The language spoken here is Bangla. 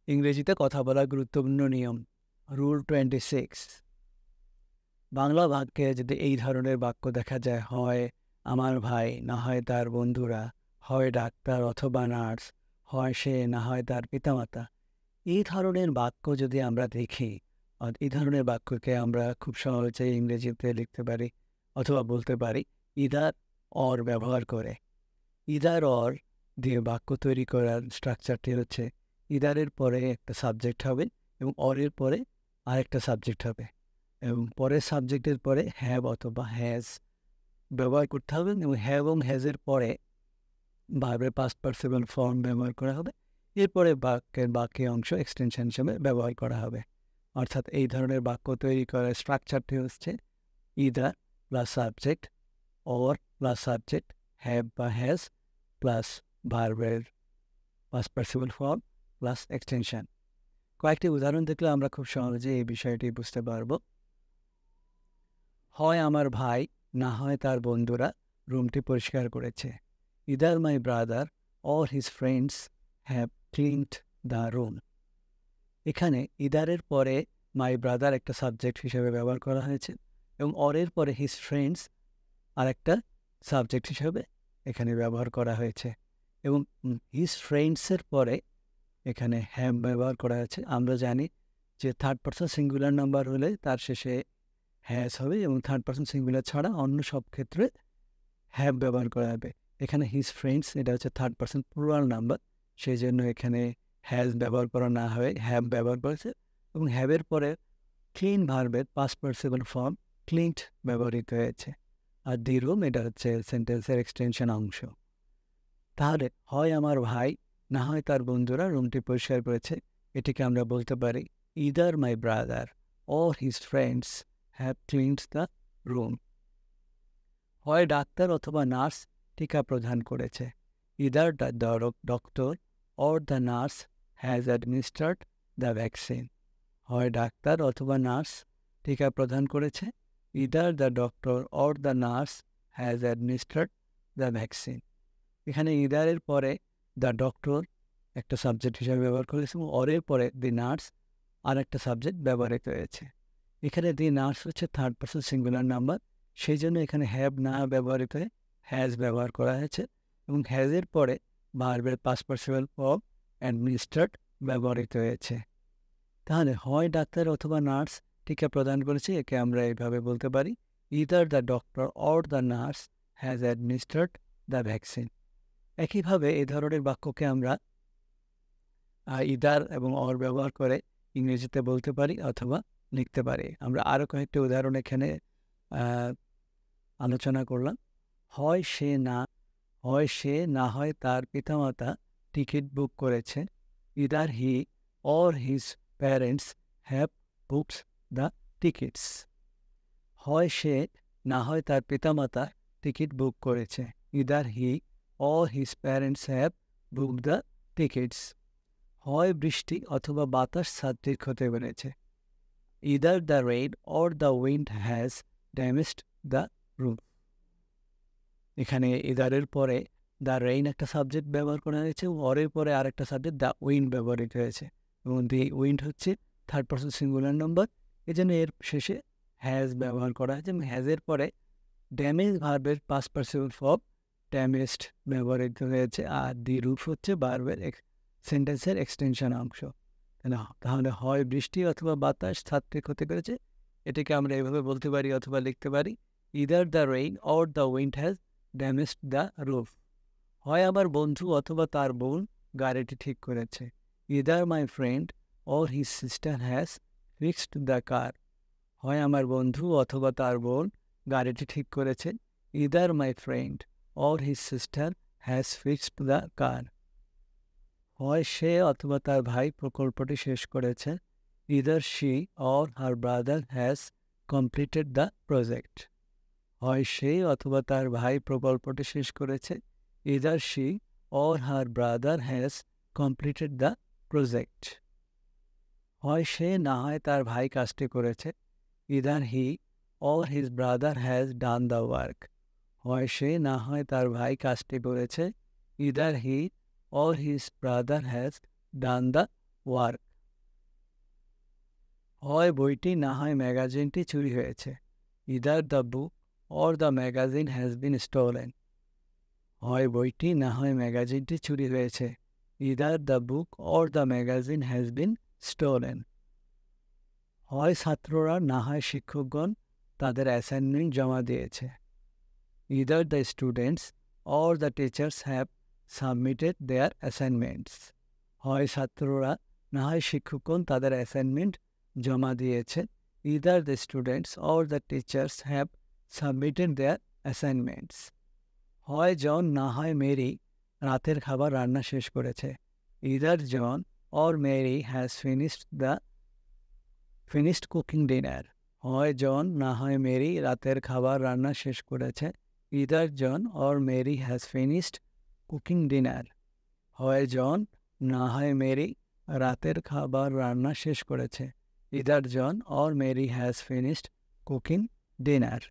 ইংরেজিতে কথা বলার গুরুত্বপূর্ণ নিয়ম। রুল 26। বাংলা বাক্যে যদি এই ধরনের বাক্য দেখা যায়, হয় আমার ভাই, না হয় তার বন্ধুরা, হয় ডাক্তার অথবা নার্স, হয় সে, না হয় তার পিতামাতা, এই ধরনের বাক্য যদি আমরা দেখি, এই ধরনের বাক্যকে আমরা খুব সহজেই ইংরেজিতে লিখতে পারি অথবা বলতে পারি ইদার অর ব্যবহার করে। ইদার অর দিয়ে বাক্য তৈরি করার স্ট্রাকচারটি হচ্ছে, ইদারের পরে একটা সাবজেক্ট হবে এবং অরের পরে আরেকটা সাবজেক্ট হবে, এবং পরের সাবজেক্টের পরে হ্যাভ অথবা হ্যাজ ব্যবহার করতে হবে, এবং হ্যাভ এবং হ্যাজের পরে ভার্বের পাস্ট পার্টিসিপল ফর্ম ব্যবহার করা হবে। এরপরে বাক্যের বাকি অংশ এক্সটেনশন হিসেবে ব্যবহার করা হবে। অর্থাৎ এই ধরনের বাক্য তৈরি করার স্ট্রাকচারটি হচ্ছে either plus subject, or plus subject, have বা হ্যাজ প্লাস ভার্বের past participle form plus extension. কয়েকটি উদাহরণ দেখলে আমরা খুব সহজে এই বিষয়টি বুঝতে পারব। হয় আমার ভাই, না হয় তার বন্ধুরা রুমটি পরিষ্কার করেছে। Either my brother or his friends have cleaned the room. এখানে ইদারের পরে মাই ব্রাদার একটা সাবজেক্ট হিসেবে ব্যবহার করা হয়েছে, এবং অরের পরে হিজ ফ্রেন্ডস আরেকটা সাবজেক্ট হিসেবে এখানে ব্যবহার করা হয়েছে, এবং হিজ ফ্রেন্ডসের পরে এখানে হ্যাভ ব্যবহার করা হয়েছে। আমরা জানি যে থার্ড পারসন সিঙ্গুলার নাম্বার হলে তার শেষে হ্যাজ হবে, এবং থার্ড পারসন সিঙ্গুলার ছাড়া অন্য সব ক্ষেত্রে হ্যাভ ব্যবহার করা হবে। এখানে হিজ ফ্রেন্ডস এটা হচ্ছে থার্ড পারসন প্লুরাল নাম্বার, সেই জন্য এখানে হ্যাজ ব্যবহার করা না হয়ে হ্যাভ ব্যবহার করেছে, এবং হ্যাভের পরে ক্লিন ভার্বের পাস্ট পার্টিসিপল ফর্ম ক্লিনড ব্যবহৃত হয়েছে। আর দি রুম এটা হচ্ছে সেন্টেন্সের এক্সটেনশন অংশ। তাহলে হয় আমার ভাই, না হয় তার বন্ধুরা রুমটি পরিষ্কার করেছে, এটিকে আমরা বলতে পারি either my brother or his friends have cleaned the room. হয় ডাক্তার অথবা নার্স টিকা প্রদান করেছে। Either the doctor or the nurse has administered the vaccine. হয় ডাক্তার অথবা নার্স টিকা প্রদান করেছে। Either the doctor or the nurse has administered the vaccine. এখানে ইদারের পরে দ্য ডক্টর একটা সাবজেক্ট হিসাবে ব্যবহার করেছে, এবং অরের পরে দি নার্স আর একটা সাবজেক্ট ব্যবহৃত হয়েছে। এখানে দি নার্স হচ্ছে থার্ড পারসন সিঙ্গুলার নাম্বার, সেই জন্য এখানে হ্যাভ না ব্যবহৃত হয়ে হ্যাজ ব্যবহার করা হয়েছে, এবং হ্যাজের পরে ভার্বের পাস্ট পার্টিসিপল ফর্ম অ্যাডমিনিস্টার্ড ব্যবহৃত হয়েছে। তাহলে হয় ডাক্তার অথবা নার্স টিকা প্রদান করেছে, একে আমরা এইভাবে বলতে পারি either the doctor or the nurse has administered the vaccine. একইভাবে এই ধরনের বাক্যকে আমরা ইদার এবং অর ব্যবহার করে ইংরেজিতে বলতে পারি অথবা লিখতে পারি। আমরা আরও কয়েকটি উদাহরণ এখানে আলোচনা করলাম। হয় সে, না হয় তার পিতামাতা টিকিট বুক করেছে। Either he or his parents have booked the tickets. হয় সে, না হয় তার পিতামাতা টিকিট বুক করেছে। Either he or his parents have booked the tickets. হয় বৃষ্টি অথবা বাতাস ছাদটির ক্ষতি করেছে। Either the rain or the wind has damaged the roof. এখানে ইদারের পরে দ্য রেইন একটা সাবজেক্ট ব্যবহার করা হয়েছে, এবং অরের পরে আরেকটা সাবজেক্ট দ্য উইন্ড ব্যবহৃত হয়েছে, এবং দি উইন্ড হচ্ছে থার্ড পারসন সিঙ্গুলার নাম্বার, এই জন্য এর শেষে হ্যাজ ব্যবহার করা হয়েছে, এবং হ্যাজের পরে ড্যামেজ ভার্বের পাস্ট পার্টিসিপল ফর্ম ড্যামেজড ব্যবহৃত হয়েছে, আর দি রুফ হচ্ছে ভার্বের সেন্টেন্সের এক্সটেনশন অংশ। তাহলে হয় বৃষ্টি অথবা বাতাস ছাদটি ক্ষতি করেছে, এটিকে আমরা এইভাবে বলতে পারি অথবা লিখতে পারি either the rain or the wind has damaged the roof. হয় আমার বন্ধু অথবা তার বোন গাড়িটি ঠিক করেছে। Either my friend or his sister has fixed the car. হয় আমার বন্ধু অথবা তার বোন গাড়িটি ঠিক করেছে। Either my friend or his sister has fixed the car. হয় সে অথবা তার ভাই প্রকল্পটি শেষ করেছে। Either she or her brother has completed the project. হয় সে অথবা তার ভাই প্রকল্পটি শেষ করেছে। Either she or her brother has completed the project. হয় সে, না হয় তার ভাই কাজটি করেছে। Either he or his brother has done the work. হয় সে, না হয় তার ভাই কাজটি করেছে। Either he or his brother has done the work. হয় বইটি না হয় ম্যাগাজিনটি চুরি হয়েছে। Either the book or the magazine has been stolen. হয় বইটি না হয় ম্যাগাজিনটি চুরি হয়েছে। Either the book or the magazine has been stolen. হয় ছাত্ররা না হয় শিক্ষকগণ তাদের অ্যাসাইনমেন্ট জমা দিয়েছে। Either the students or the teachers have submitted their assignments. হয় ছাত্ররা না হয় শিক্ষকগণ তাদের অ্যাসাইনমেন্ট জমা দিয়েছে। Either the students or the teachers have submitted their assignments. হয় জন না হয় মেরি রাতের খাবার রান্না শেষ করেছে। Either John or Mary has finished cooking dinner. হয় জন না হয় মেরি রাতের খাবার রান্না শেষ করেছে। Either John or Mary has finished cooking dinner. হয় জন না হয় মেরি রাতের খাবার রান্না শেষ করেছে। Either John or Mary has finished cooking dinner.